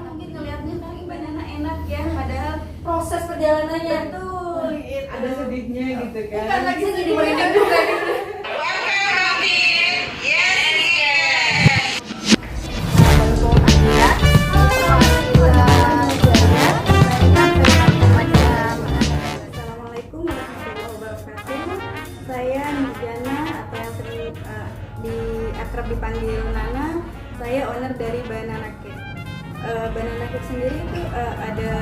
mungkin ngelihatnya kali banana enak ya, padahal proses perjalanannya tuh gitu. Ada sedihnya gitu kan. Bukan lagi sedih mereka juga gitu. Assalamualaikum warahmatullahi wabarakatuh. Saya Nurjana atau yang sering akrab dipanggil Nana. Saya owner dari Banana Cake. Banana Cake sendiri itu ada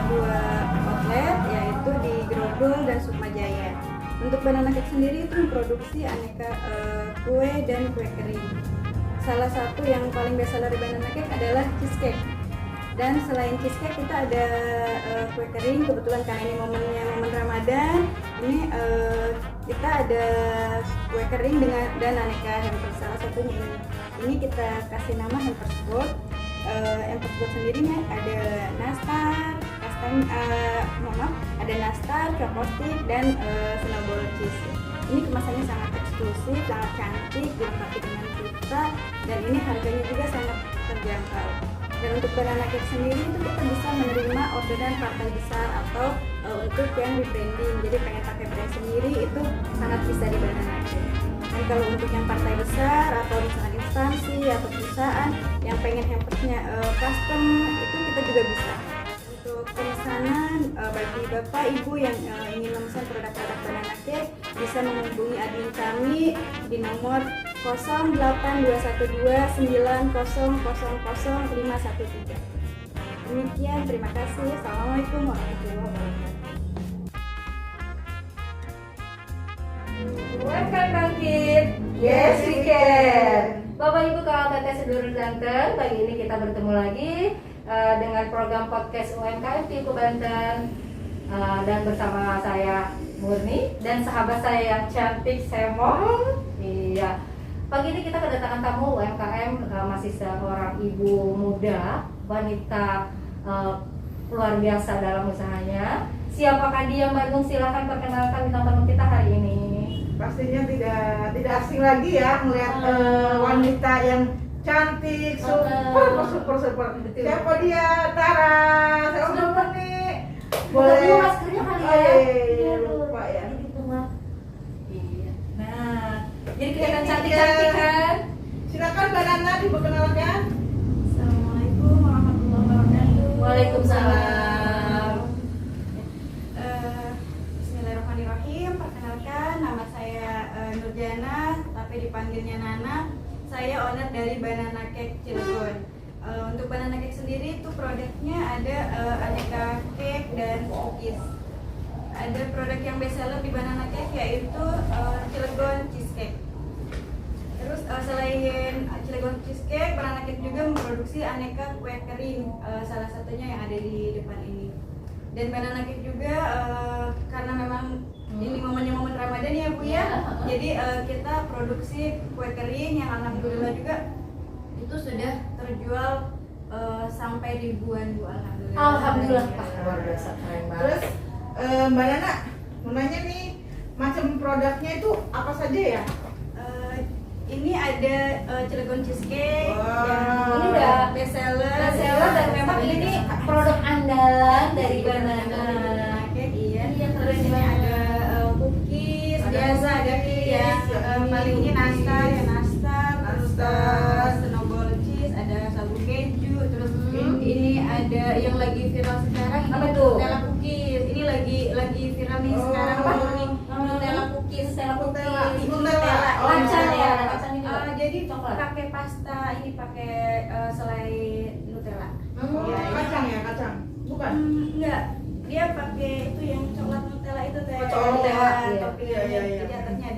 dua outlet, yaitu di Grogol dan Sukmajaya. Untuk Banana Cake sendiri itu memproduksi aneka kue dan kue kering. Salah satu yang paling bestseller di Banana Cake adalah cheesecake. Dan selain cheesecake kita ada kue kering. Kebetulan karena ini momennya momen Ramadan, ini kita ada kue kering dan aneka hampers. Salah satunya ini kita kasih nama hampers gold. Hampers gold sendiri ada nastar, ada nastar, chocolate dan snowball cheese. Ini kemasannya sangat eksklusif, sangat cantik, dilengkapi dengan pita, dan ini harganya juga sangat terjangkau. Dan untuk Banana Cake sendiri itu kita bisa menerima orderan partai besar atau untuk yang rebranding, jadi pengen pakai brand sendiri itu sangat bisa di Banana Cake. Dan kalau untuk yang partai besar atau misalnya instansi atau perusahaan yang pengen hampersnya custom, itu kita juga bisa. Untuk pemesanan bagi bapak ibu yang ingin memesan produk-produk Banana Cake bisa menghubungi admin kami di nomor 081290000513. Demikian, terima kasih. Assalamualaikum warahmatullahi wabarakatuh. Welcome bangkit. Yes we can. Bapak Ibu kakak kakak sedulur Banten, pagi ini kita bertemu lagi dengan program podcast UMKM Tipe Banten, dan bersama saya Murni dan sahabat saya yang cantik Semong. Iya. Pagi ini kita kedatangan tamu UMKM, masih seorang ibu muda, wanita luar biasa dalam usahanya. Siapakah dia Mbak Gung? Silahkan perkenalkan bintang tamu kita hari ini. Pastinya tidak asing lagi ya melihat wanita yang cantik, super. Siapa dia? Tara. Saya lupa nih. Boleh maskernya kali ya? Iya, lupa ya. Iya. Nah, jadi kelihatan cantik-cantik kan? Silakan Mbak Nana diperkenalkan. Assalamualaikum warahmatullahi wabarakatuh. Waalaikumsalam. Bismillahirrahmanirrahim. Perkenalkan, nama saya Nurjana, tapi dipanggilnya Nana. Saya owner dari Banana Cake Cilegon. Untuk Banana Cake sendiri itu produknya ada aneka cake dan cookies. Ada produk yang bestseller di Banana Cake yaitu Cilegon Cheesecake. Terus selain Cilegon Cheesecake, Banana Cake juga memproduksi aneka kue kering, salah satunya yang ada di depan ini. Dan Banana Cake juga karena memang ini momennya momen Ramadan ya Bu ya, jadi kita produksi kue kering yang alhamdulillah juga itu sudah terjual sampai ribuan Bu, alhamdulillah. Alhamdulillah, luar biasa, keren banget. Terus Mbak Nana mau nanya nih, macam produknya itu apa saja ya? Ini ada Cilegon Cheesecake, Wow. Ini udah bestseller dan memang ini produk andalan dari Banana Cake. Iya. Iya, Terus keren ini banget. ada cookies, Ada biasa ada cookies ya. Paling ini nastar, terus snowball cheese, ada sagu keju, terus ini ada yang lagi viral sekarang. Ini Apa tuh? Nutella cookies. Ini lagi viral nih sekarang. Apa? Nih, Nutella cookies, Nutella. Kacang ya, ada kacangnya juga. Jadi Coklat. pakai pasta, ini pakai selai Nutella. Oh, Ya, ini kacang ya, kacang. Bukan. Enggak, dia pakai itu yang coklat Nutella itu teh. Oh, coklat. Nutella Iya. toppingannya. Iya. Jadi atasnya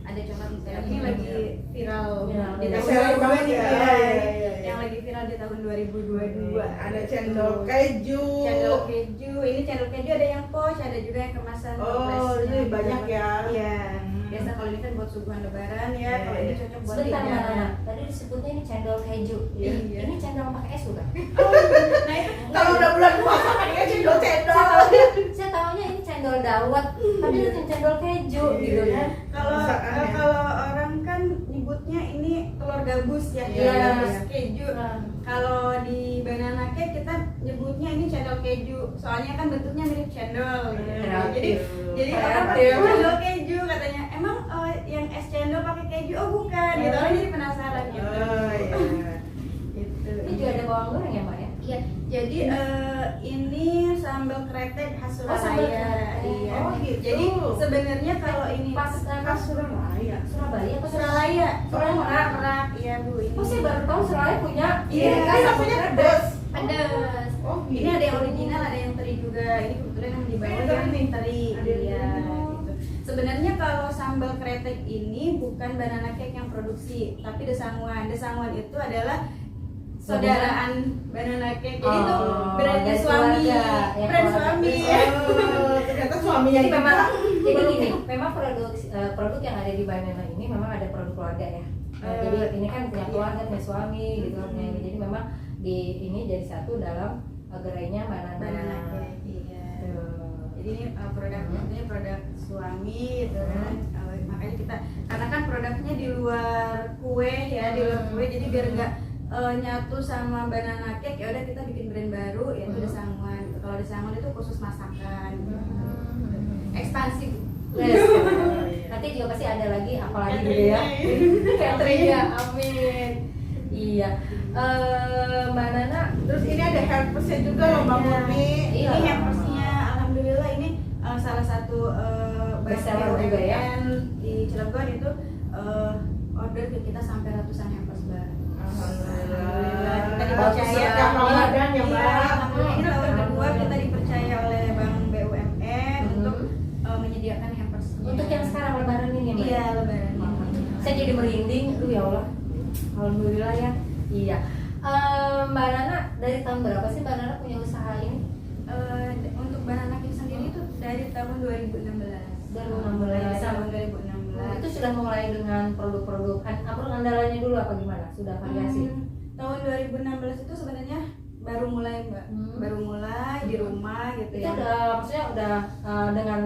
ada coklat Nutella. Ini lagi viral Viral. di tahun Viral 2022 banget nih. ya. Iya. Iya. Yang lagi viral di tahun 2022. Ada cendol keju. Cendol keju. Ini cendol keju ada yang pouch, ada juga yang kemasan. Oh, toples. ini banyak ya. Iya. Hmm. Biasa kalau ini kan buat suguhan lebaran ya. Iya, Kalau ini iya. cocok buat Sebentar hidangan. Nana, tadi disebutnya ini cendol keju. Iya. Ini cendol pakai es bukan? Nah itu Kalau udah bulan puasa kan dia cendol-cendol. Saya tahunya ini cendol dawet, tapi itu cendol keju gitu kan? kalau Masakan ya. kalau orang kan nyebutnya ini telur gabus ya, Iya. telur gabus keju. Nah. Kalau di Banana Cake kita keju, soalnya kan bentuknya mirip cendol gitu. Kreatif. Jadi Kreatif. orang pakai cendol keju katanya, emang yang es cendol pakai keju? Oh bukan, gitu orang jadi penasaran gitu. Oh iya. Gitu. Ini juga ada bawang goreng ya Mbak ya? Iya, jadi ini sambal kretek khas Oh, sambal Surabaya. kretek. Iya. Oh, gitu. Jadi sebenarnya kalau ini Pas Khas Surabaya. Surabaya apa Surabaya, Surabaya. Merak, iya Bu. Ini. Oh saya baru tahu Surabaya punya Iya, ini kan Ini sambal namanya kretek. pedas. Pedas. Oh, Ini ada yang original, ada yang teri juga. Ini kebetulan yang dibawa Ada yang nih. teri. Ada yang Iya, teri. gitu. Sebenarnya kalau sambal kretek ini bukan banana cake yang produksi, tapi desanguan. Desanguan itu adalah saudaraan banana cake. Jadi itu Oh, brand dari suami, keluarga, ya, brand keluarga. suami. Oh, ternyata suaminya Jadi itu memang Pak. jadi gini, memang produk yang ada di Banana ini memang ada produk keluarga ya. Nah, jadi ini kan punya keluarga, punya suami gitu kan. Jadi memang di ini jadi satu dalam gerainya Banana Banana. cake. Iya. Tuh. Jadi ini produknya produk suami gitu kan. Makanya kita karena kan produknya di luar kue ya, di luar kue jadi biar enggak nyatu sama banana cake, ya udah kita bikin brand baru yaitu Desanguan. Gitu. Kalau Desanguan itu khusus masakan. Ekspansif. Yes. Nanti juga pasti ada lagi apalagi gitu ya. Catering ya, amin. Iya. Mbak Nana, Terus ini ada helpersnya juga loh Mbak Murni. Iya. Ini hampersnya alhamdulillah ini salah satu Bestseller juga ya. BUMN di Cilegon itu order ke kita sampai ratusan hampers Mbak. Alhamdulillah kita dipercaya Berkah Ramadan ya, Mbak. Iya, ini tahun kedua kita dipercaya oleh Bank BUMN untuk menyediakan hampers. untuk yang sekarang lebaran ini ya Mbak? Iya lebaran. Saya jadi merinding, aduh ya Allah. Alhamdulillah ya. Iya. Mbak Nana dari tahun berapa sih Mbak Nana punya usaha ini? Untuk banana cake sendiri itu dari tahun 2016. 2016. Tahun 2016. Itu sudah mulai dengan produk-produk andalannya dulu apa gimana? Sudah variasi? Tahun 2016 itu sebenarnya baru mulai Mbak. Baru mulai di rumah gitu Itu ya. udah maksudnya udah dengan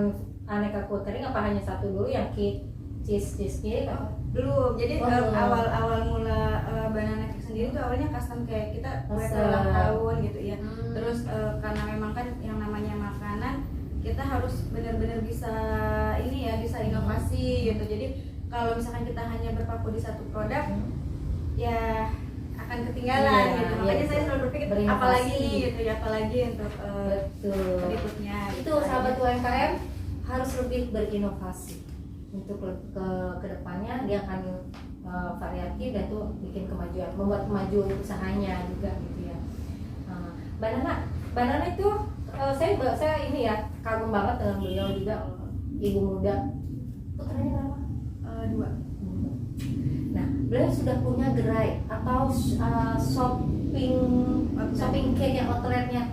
aneka catering apa hanya satu dulu yang cake cheese cake apa? Belum. Jadi Oh, belum. awal mula banana cake sendiri itu awalnya custom kayak kita kue Custom. ulang tahun gitu ya. Hmm. Terus karena memang kan yang namanya makanan kita harus benar-benar bisa ini ya, bisa inovasi gitu. Jadi kalau misalkan kita hanya berpaku di satu produk ya akan ketinggalan Iya, gitu. iya, Makanya betul. saya selalu berpikir Berinovasi. apalagi nih gitu ya, apalagi untuk Betul. berikutnya. Itu gitu. sahabat UMKM harus lebih berinovasi untuk ke depannya dia akan variatif dan tuh bikin kemajuan, membuat kemajuan usahanya juga gitu ya. Mbak Nana itu saya ini ya kagum banget dengan beliau juga, ibu muda. Putranya berapa? 2. Nah, beliau sudah punya gerai atau shopping cake yang outletnya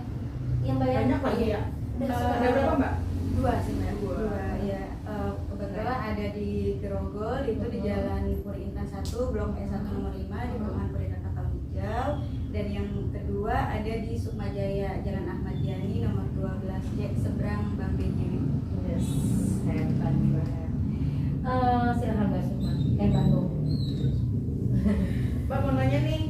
yang Banyak lagi ya. Ada berapa Mbak? 2 sih Mbak. Dua. 2 ya. Kebetulan ada di Grogol itu di Jalan Puri Intan 1 Blok E1 nomor 5 di perumahan Puri Kapal Hijau, dan yang kedua ada di Sukmajaya Jalan Ahmad Yani nomor 12 seberang Bank BJB. Yes, hebat banget. Silakan Mbak Sukma, Bandung. Mbak mau nanya nih,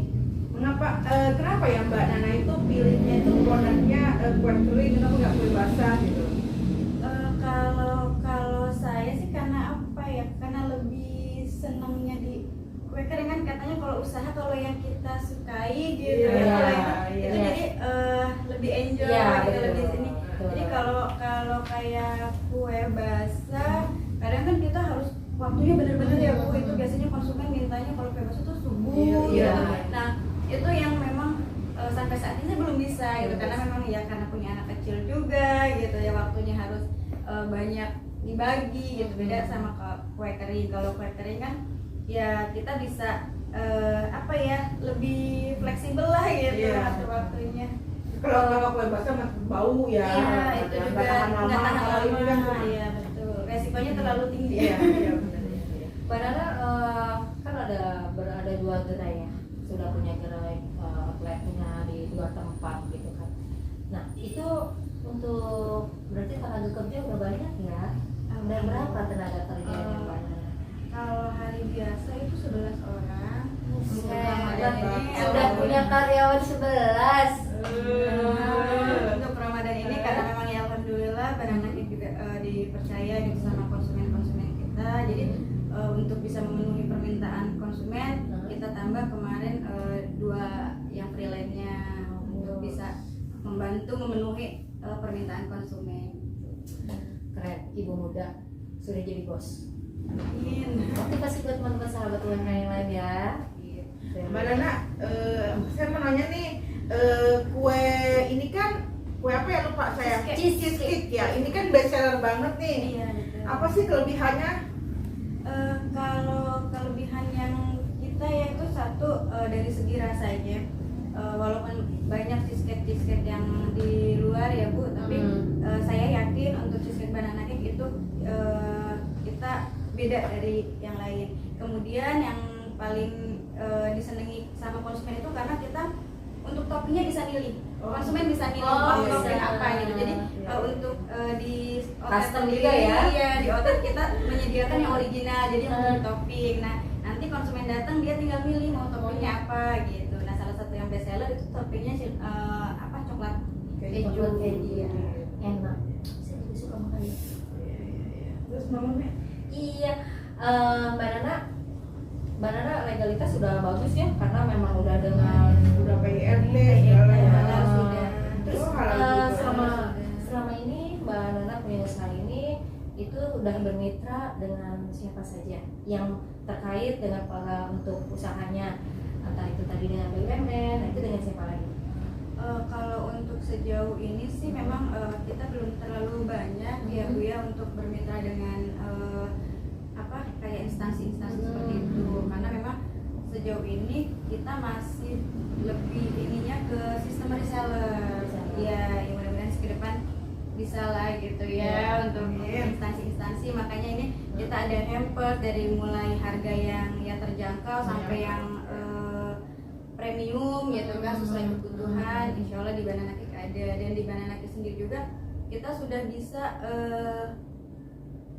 kenapa ya Mbak Nana itu pilihnya itu produknya kue kering, kenapa nggak kue basah gitu? Kalau saya sih karena apa ya? Karena lebih senangnya di kue kering kan katanya kalau usaha kalau yang kita sukai gitu Iya, ya. Kalau iya. itu jadi lebih enjoy Iya, gitu, betul. lebih ini. Betul. Jadi kalau kayak kue basah, kadang kan kita harus waktunya bener-bener ya Bu. Itu biasanya konsumen mintanya kalau kue basah tuh subuh Iya, gitu. iya. Nah itu yang memang sampai saat ini belum bisa gitu, karena memang ya karena punya anak kecil juga gitu ya, waktunya harus banyak dibagi gitu. Beda sama kue kering. Kalau kue kering kan ya kita bisa apa ya, lebih fleksibel lah gitu Iya. atur waktunya. Kalau kue basah mah bau ya. Iya itu nggak juga tahan lama. nggak tahan Kalau ini kan lama. Iya betul. Resikonya terlalu tinggi. Iya, iya benar. Iya. Mbak Nana kan berada 2 gerai ya, sudah punya gerai outletnya di 2 tempat gitu kan. Nah itu untuk berarti tenaga kerja udah banyak ya. Udah berapa tenaga kerjanya Mbak Nana? Kalau hari biasa itu 11 orang. Untuk Ramadan Hebat. ini Sudah punya karyawan 11. Untuk Ramadan bisa memenuhi permintaan konsumen, kita tambah kemarin 2 yang freelance-nya untuk bisa membantu memenuhi permintaan konsumen. Keren, ibu muda sudah jadi bos. Amin. Motivasi buat teman-teman sahabat UMKM yang lain ya. Mbak Nana, saya mau nanya nih, kue ini kan kue apa ya, lupa saya? Cheesecake ya. Ini kan best seller banget nih. Iya, betul. Apa sih kelebihannya? Kalau kelebihan yang kita ya itu satu, dari segi rasanya. Walaupun banyak cheesecake yang di luar ya Bu, tapi saya yakin untuk cheesecake banana cake itu kita beda dari yang lain. Kemudian yang paling disenangi sama konsumen itu karena kita untuk toppingnya bisa milih. Konsumen bisa milih mau topping apa gitu. Jadi untuk di Custom outlet juga ya? Iya, di outlet kita menyediakan yang original, jadi untuk topping. Nah, nanti konsumen datang dia tinggal milih mau toppingnya apa gitu. Nah, salah satu yang best seller itu toppingnya coklat keju. Iya. Enak. Saya juga suka makan. Terus ngomongnya? Iya, Mbak Nana legalitas sudah bagus ya, karena memang udah dengan Udah PIRT segala ya. halal sudah. Terus Oh, halal juga. selama ini Mbak Nana punya usaha ini itu udah bermitra dengan siapa saja yang terkait dengan untuk usahanya, entah itu tadi dengan BUMN, itu dengan siapa lagi? Kalau untuk sejauh ini sih memang kita belum terlalu banyak ya Bu ya untuk bermitra dengan kayak instansi-instansi seperti itu, karena memang sejauh ini kita masih lebih ininya ke sistem reseller. Ya, yang mudah-mudahan ke depan bisa lah gitu ya untuk instansi-instansi. Makanya ini kita ada hamper dari mulai harga yang ya terjangkau sampai yang premium gitu kan, sesuai kebutuhan. Insya Allah di Banana Cake ada, dan di Banana Cake sendiri juga kita sudah bisa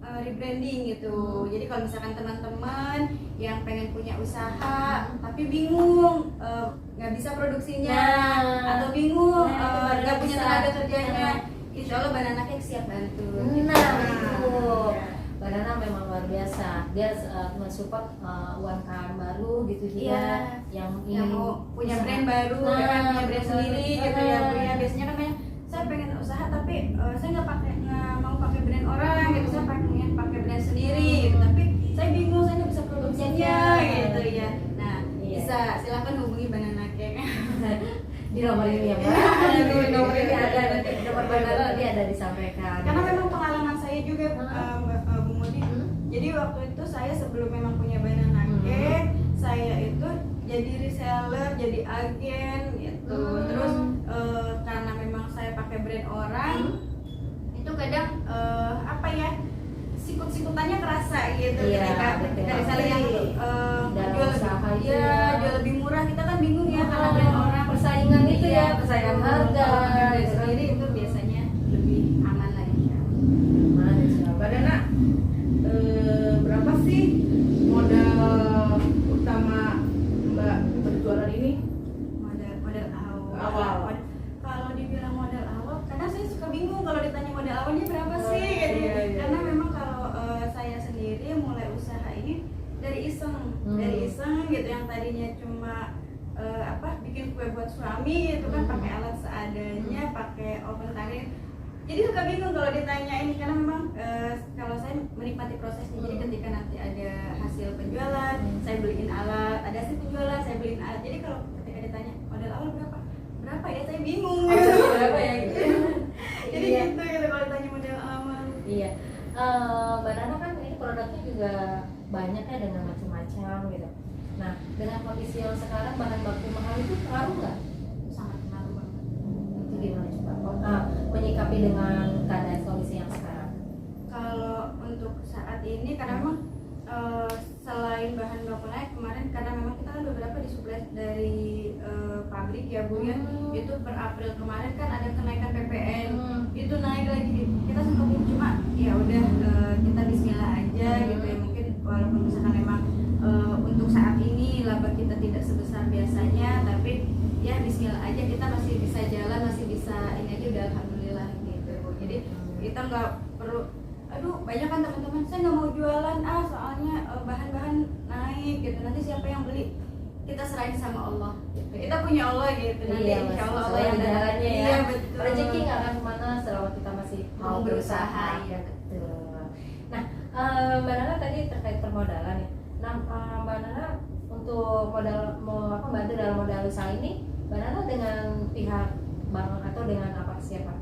rebranding gitu. Jadi kalau misalkan teman-teman yang pengen punya usaha tapi bingung nggak bisa produksinya atau bingung nggak punya tenaga kerjanya, Insya Allah Banana Cake siap bantu. Nah, itu Banana memang luar biasa. Dia mensupport UMKM baru gitu juga yang mau punya usaha. brand baru, punya brand sendiri gitu ya. Punya biasanya kan banyak, saya pengen usaha tapi saya nggak mau pakai brand orang gitu, saya pengen pakai brand sendiri gitu, tapi saya bingung, saya nggak bisa produksinya gitu ya. Nah, bisa silakan hubungi Banana Cake di nomor ini ya Mbak. Nomor ini ada, nanti nomor Banana nanti ada disampaikan. karena memang pengalaman saya juga Bu Mudi. Jadi waktu itu saya sebelum memang punya Banana Cake, saya itu jadi reseller, jadi agen gitu. Terus karena memang saya pakai brand orang, itu kadang sikut-sikutannya kerasa gitu. Ketika reseller yang jual lebih murah, kita kan bingung ya karena brand orang. Persaingan itu ya, persaingan harga. Brand sendiri itu biasanya lebih aman lah insya Allah. Mbak Nana, berapa sih modal utama Mbak berjualan ini? Modal Awal. Kalau dibilang modal awal, kadang saya suka bingung kalau ditanya modal awalnya berapa sih gitu. Iya. Karena memang kalau saya sendiri mulai usaha ini dari iseng gitu, yang tadinya cuma bikin kue buat suami itu kan pakai alat seadanya, pakai oven tangga. Jadi suka bingung kalau ditanya ini, karena memang kalau saya menikmati prosesnya. Jadi ketika nanti ada hasil penjualan, saya beliin alat, ada hasil penjualan, saya beliin alat. Jadi kalau ketika ditanya modal awal berapa ya, saya bingung gitu. Berapa ya gitu. Jadi gitu kalau ditanya modal awal. Iya. Banana kan ini produknya juga banyak ya dengan macam-macam gitu. Nah, dengan kondisi yang sekarang bahan baku mahal itu pengaruh nggak? Sangat pengaruh banget. Itu gimana coba? Menyikapi dengan keadaan kondisi yang sekarang. Kalau untuk saat ini karena memang selain bahan baku naik kemarin, karena memang kita kan beberapa disuplai dari pabrik ya Bu ya. Itu per April kemarin kan ada kenaikan PPN, itu naik lagi. Kita sempat cuma ya udah kita bismillah aja gitu ya. Mungkin walaupun misalkan memang untuk saat ini laba kita tidak sebesar biasanya, tapi ya bismillah aja, kita masih bisa jalan, masih bisa ini aja, udah alhamdulillah gitu Bu. Jadi kita nggak perlu tuh banyak kan teman-teman, saya nggak mau jualan soalnya bahan-bahan naik gitu, nanti siapa yang beli? Kita serahin sama Allah gitu. Kita punya Allah gitu, nanti Iya, insya Allah selalu Allah yang jalannya ya. Iya betul. Rezeki nggak akan kemana selama kita masih mau berusaha. Iya. Betul. Nah, Mbak Nana tadi terkait permodalan ya. Nah, Mbak Nana untuk mau bantu dalam modal usaha ini, Mbak Nana dengan pihak bank atau dengan siapa?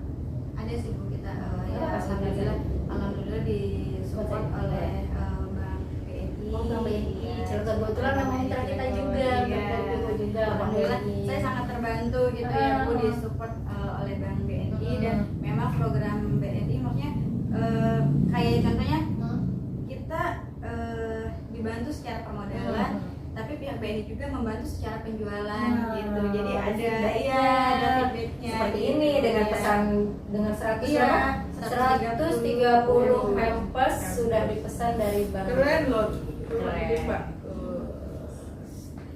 Ada sih Bu, kita Ya, alhamdulillah disupport oleh Bank BNI. Oh, Bank BNI. Kebetulan memang mitra kita juga, Bank juga. Alhamdulillah Bank BNI. saya sangat terbantu gitu ya Bu, disupport oleh Bank BNI dan memang program BNI maksudnya kayak contohnya kita dibantu secara permodalan, tapi pihak BNI juga membantu secara penjualan gitu. Jadi ada feedbacknya seperti gitu. ini dengan Iya. pesan dengan 100 Iya, 130 hampers sudah dipesan dari bank. Keren loh. Keren. Pak.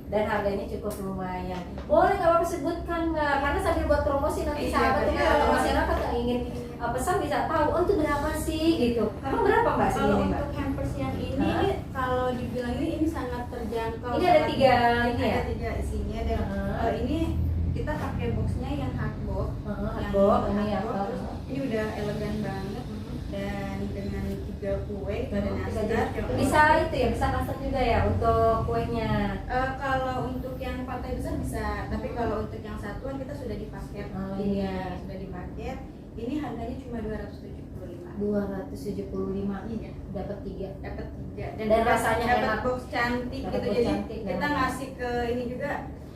Dan harganya cukup lumayan. Boleh nggak apa-apa sebutkan nggak? Karena sambil buat promosi nanti Iya, sahabat iya. atau masyarakat yang ingin pesan bisa tahu, oh itu berapa sih gitu. Emang berapa Mbak Kalau segini Mbak? untuk hampers yang ini kalau dibilang ini sangat terjangkau. Ini ada 3 ini ya? Ada 3 isinya dan ini kita pakai boxnya yang hardbox. Hardbox, ini ya. Terus ini udah elegan banget dan dengan 3 kue itu ada nastar. Bisa itu ya, bisa custom juga ya untuk kuenya. Kalau untuk yang partai besar bisa, tapi kalau untuk yang satuan kita sudah dipaket. Oh, Ini iya. sudah dipaket. Ini harganya cuma 275. 275 Iya. dapat 3. Dapat 3 Dan rasanya dapat enak. box cantik Dapat gitu. box Jadi cantik, kita dan- ngasih ke ini juga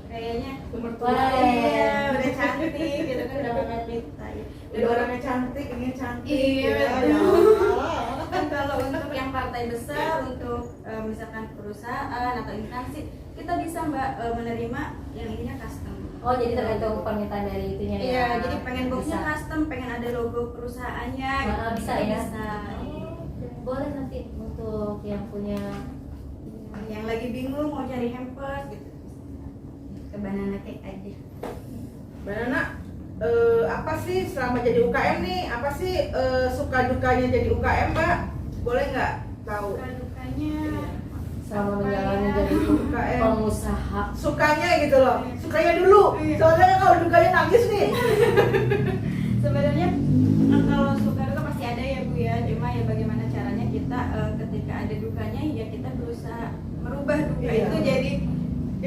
kayaknya Wah. iya, udah cantik gitu kan, udah banget kita ya. Udah orangnya cantik, ini cantik. Iya, ya. betul. Kan kalau untuk yang partai besar, untuk misalkan perusahaan atau instansi, kita bisa Mbak menerima yang ininya custom. Oh, jadi tergantung permintaan dari itunya ya. Iya, jadi pengen boxnya Bisa. custom, pengen ada logo perusahaannya. Ah, gitu. bisa ya. Bisa. Boleh nanti untuk yang punya Yang lagi bingung mau cari hampers gitu, ke Banana Cake aja. Banana, apa sih selama jadi UKM nih? Apa sih suka dukanya jadi UKM, Mbak? Boleh nggak tahu? Suka dukanya selama Apa menjalani ya? jadi UKM. pengusaha. Sukanya gitu loh. Sukanya dulu. Iya. Soalnya kalau dukanya nangis nih. sebenarnya kalau suka duka pasti ada ya Bu ya, cuma ya bagaimana caranya kita ketika ada dukanya ya kita berusaha merubah duka Iya. itu jadi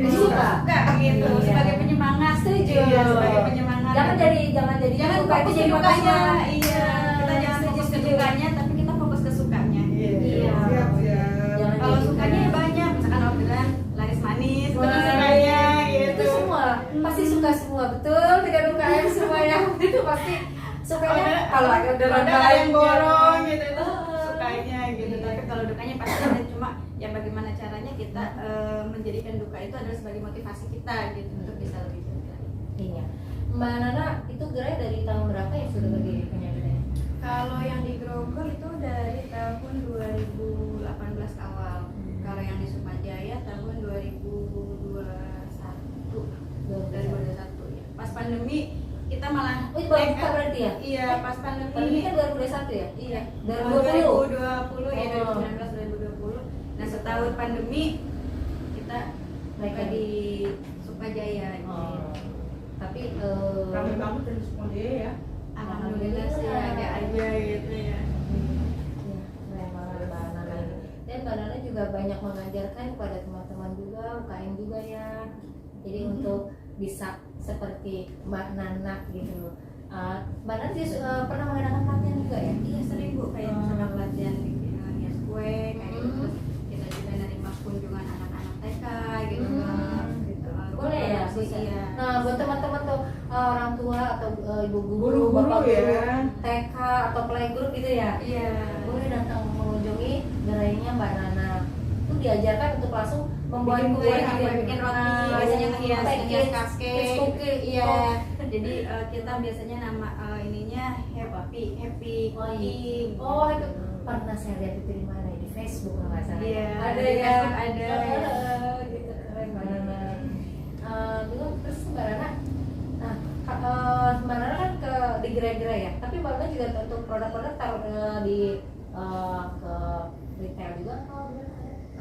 suka. gitu, Iya. sebagai penyemangat. Setuju. Iya, sebagai penyemangat. Jangan jadi jangan duka itu fokus jadi ke dukanya. makanya. Iya, kita jangan fokus ke dukanya, tapi kita fokus ke sukanya. Iya. Siap, siap. Jangan Kalau jadi sukanya duka. banyak, misalkan orderan laris manis, Wah, terus sukanya gitu. itu semua pasti suka semua, betul dengan UKM semuanya itu pasti sukanya. Kalau ada orderan ada yang banyak. borong gitu itu sukanya gitu, tapi kalau dukanya pasti ada, cuma ya bagaimana caranya kita menjadikan duka itu adalah sebagai motivasi kita gitu untuk bisa lebih baik. Iya. Mbak Nana itu gerai dari tahun berapa yang sudah berdiri punya gerai? Kalau yang di Grogol itu dari tahun 2018 awal. Kalau yang di Sukajaya tahun 2021 ya. Pas pandemi kita malah Oh, itu baru buka berarti ya? Iya, pas pandemi. Pandemi kan 2021 ya? Iya, 2020. 2020 ya, Oh. 2019 2020. Nah, setahun pandemi kita Naik buka di Sukajaya. Oh. Tapi Rame banget dari semua dia ya. Alhamdulillah sih ada aja gitu ya. ya, keren banget Mbak Nana ini. Dan Mbak Nana juga banyak mengajarkan kepada teman-teman juga, UKM juga ya. Jadi untuk bisa seperti Mbak Nana gitu. Mbak Nana juga pernah mengadakan pelatihan juga ya? Iya, sering Bu, kayak misalkan pelatihan bikin hias kue kayak gitu. Terus kita juga nerima kunjungan anak-anak TK gitu kan. Gitu. Boleh ya? Bisa. Iya. Nah, buat teman-teman tuh orang tua atau ibu guru, Guru-guru bapak guru, ya. TK atau playgroup gitu ya? Iya. Boleh datang mengunjungi gerainya Mbak Nana. Itu diajarkan untuk langsung membuat Bikin kue, kue, gitu ya. bikin roti, Nah, biasanya ngehias cupcake, cupcake. cookie. Iya. Oh. Jadi kita biasanya nama ininya happy Oh, cooking. Oh, itu pernah saya lihat itu di mana? Di Facebook kalau nggak salah. Iya, Ada di ya. Facebook ada. Gitu keren Mbak Nana. Terus Mbak Nana, nah Mbak Nana kan di gerai-gerai ya. Tapi Mbak Nana juga untuk produk-produk taruh di ke retail juga atau gimana?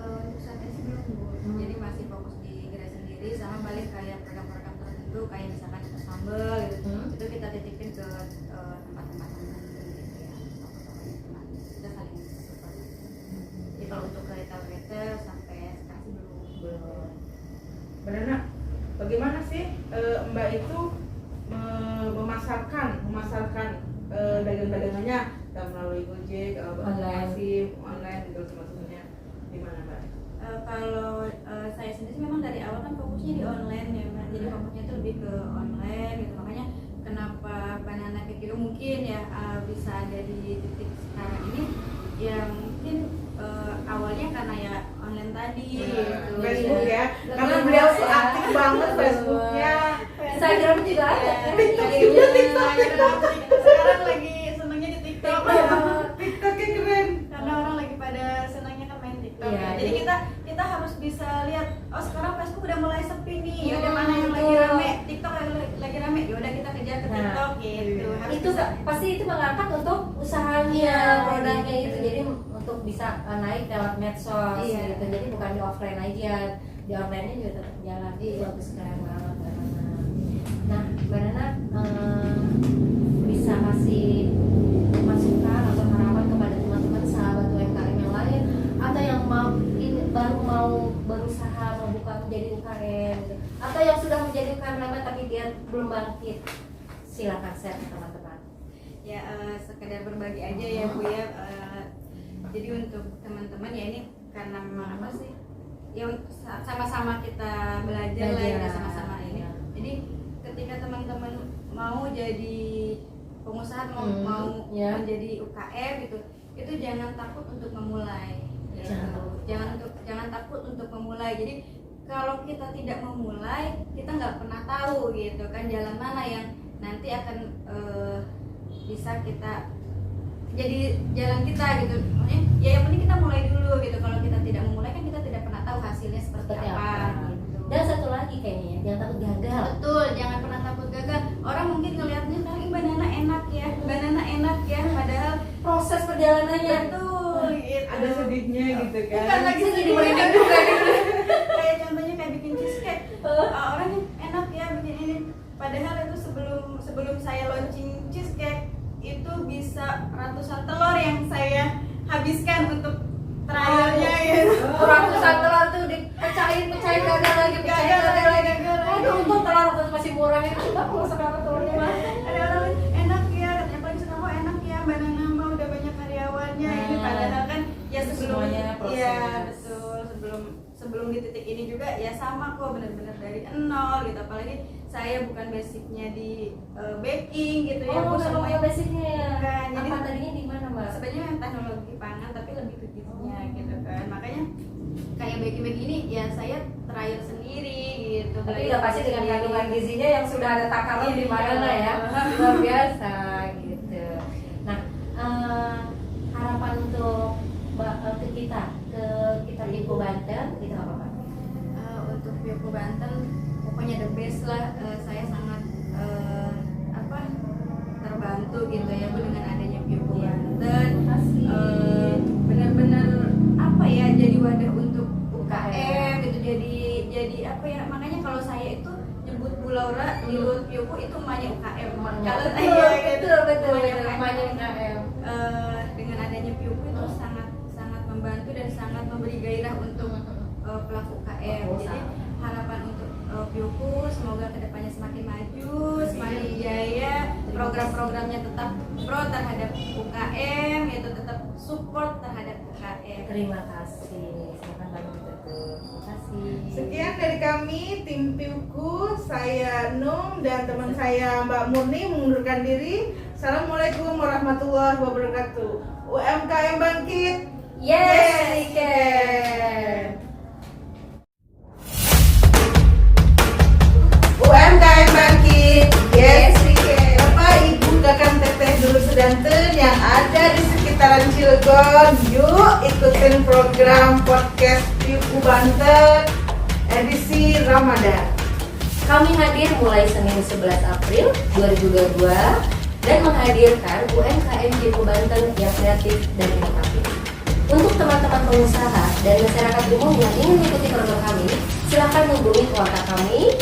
Untuk saat ini sih belum Bu. Jadi masih fokus di gerai sendiri sama paling kayak program-program tertentu kayak misalkan itu sambal gitu. Itu kita titipin ke tempat-tempat tertentu gitu ya. Toko-toko kita saling support. Jadi kalau untuk ke retail sampai sekarang sih belum. Benar, bagaimana sih Mbak itu memasarkan dagang-dagangannya melalui Gojek, aplikasi online gitu sebagainya, gimana Mbak? Kalau saya sendiri memang dari awal kan fokusnya di online ya Mbak. Jadi fokusnya itu lebih ke online gitu. Makanya kenapa Banana Cake itu mungkin ya bisa ada di titik sekarang ini ya mungkin awalnya karena ya online tadi gitu. Facebook ya, Betul, karena beliau ya. aktif banget Facebooknya. Instagram juga ada. Sekarang lagi senangnya di TikTok. TikToknya keren. Karena orang lagi pada senangnya kan main TikTok. Iya, Jadi iya. kita harus bisa lihat, oh sekarang Facebook udah mulai sepi nih. Ya udah mana yang lagi rame, TikTok lagi rame. Ya udah kita kejar ke Nah, TikTok gitu. Harus Itu bisa. pasti itu mengangkat untuk usahanya, Iya, produknya gitu. itu. Jadi untuk bisa naik lewat medsos Iya. gitu. Jadi bukan di offline aja, di online-nya juga tetap jalan. Itu bagus keren banget Mbak Nana. Nah, Mbak Nana bisa kasih masukan atau harapan kepada teman-teman sahabat UMKM yang lain atau yang mau berusaha membuka menjadi UKM gitu. Atau yang sudah menjadi UKM lama tapi dia belum bangkit, silakan share ke teman-teman. Ya sekedar berbagi aja ya Bu ya. Jadi untuk teman-teman ya ini karena memang apa sih? Ya sama-sama kita belajar lah ya sama-sama ini. Jadi ketika teman-teman mau jadi pengusaha mau ya. menjadi UKM gitu, itu jangan takut untuk memulai. Gitu. Jangan takut untuk memulai. Jadi kalau kita tidak memulai, kita nggak pernah tahu gitu kan jalan mana yang nanti akan bisa kita jadi jalan kita gitu. Makanya ya yang penting kita mulai dulu gitu. Kalau kita tidak memulai kan kita tidak pernah tahu hasilnya seperti apa gitu. Dan satu lagi kayaknya jangan takut gagal. Betul, jangan pernah takut gagal. Orang mungkin ngelihatnya sekarang ini banana enak ya, padahal Proses perjalanannya betul gitu. Ada sedihnya gitu kan. Bukan lagi Sedih sedih banget banget juga kayak contohnya kayak bikin cheesecake. Orangnya enak ya bikin ini. Padahal itu sebelum saya launching cheesecake itu bisa ratusan telur yang saya habiskan untuk trialnya gitu. Ratusan telur tuh dipecahin gagal lagi. Aduh, untung telur waktu itu masih murah itu. Enggak perlu seberapa telurnya mah. Ada orang enak ya, katanya paling suka mau enak ya, banana mah udah banyak karyawannya. Ini padahal kan ya Semuanya proses. ya betul sebelum di titik ini juga ya sama kok benar-benar dari nol gitu. Apalagi saya bukan basicnya di baking gitu ya. Oh, Bu, semuanya basicnya ya. Bukan, jadi Apa tadinya di mana, Mbak? sebenarnya yang teknologi pangan tapi lebih ke gizinya gitu kan. Makanya kayak baking ini ya saya trial sendiri gitu. Tapi belajar udah pasti dengan sendiri. kandungan gizinya yang sudah ada takaran di mana lah ya. Iya. Luar biasa gitu. Nah, harapan untuk ke kita Pipo Banten itu apa Pak? Untuk Pipo Banten pokoknya the best lah. Saya sangat terbantu gitu ya Bu dengan adanya Pipo Banten. Benar-benar apa ya jadi wadah untuk UKM gitu. Jadi apa ya, makanya kalau saya itu nyebut Bu Laura di Lut Pipo itu emaknya UKM. Kalau betul emaknya UKM. Dengan adanya Pipo itu sangat membantu dan sangat memberi gairah untuk pelaku UKM. Jadi harapan untuk Pipo semoga kedepannya semakin maju, semakin jaya, program-programnya tetap pro terhadap UKM, yaitu tetap support terhadap UKM. Terima kasih. Silakan bantu betul. Terima kasih. Sekian dari kami tim Piuku, saya Nung dan teman saya Mbak Murni mengundurkan diri. Assalamualaikum warahmatullahi wabarakatuh. UMKM bangkit. Yes, we can. UMKM bangkit. Yes, we can. Bapak, Ibu, Kakang, Teteh, Dulu, Sedanten yang ada di sekitaran Cilegon, yuk ikutin program podcast Piuku Banten edisi Ramadan. Kami hadir mulai Senin 11 April 2022 dan menghadirkan UMKM Pipo Banten yang kreatif dan inovatif. Untuk teman-teman pengusaha dan masyarakat umum yang ingin mengikuti program kami, silakan hubungi kontak kami.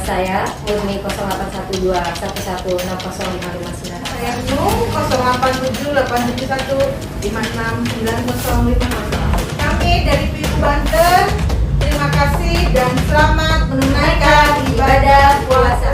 Saya Murni 0812 116055. Saya Nung 087871569050. Kami dari PIU Banten. Terima kasih dan selamat menunaikan ibadah puasa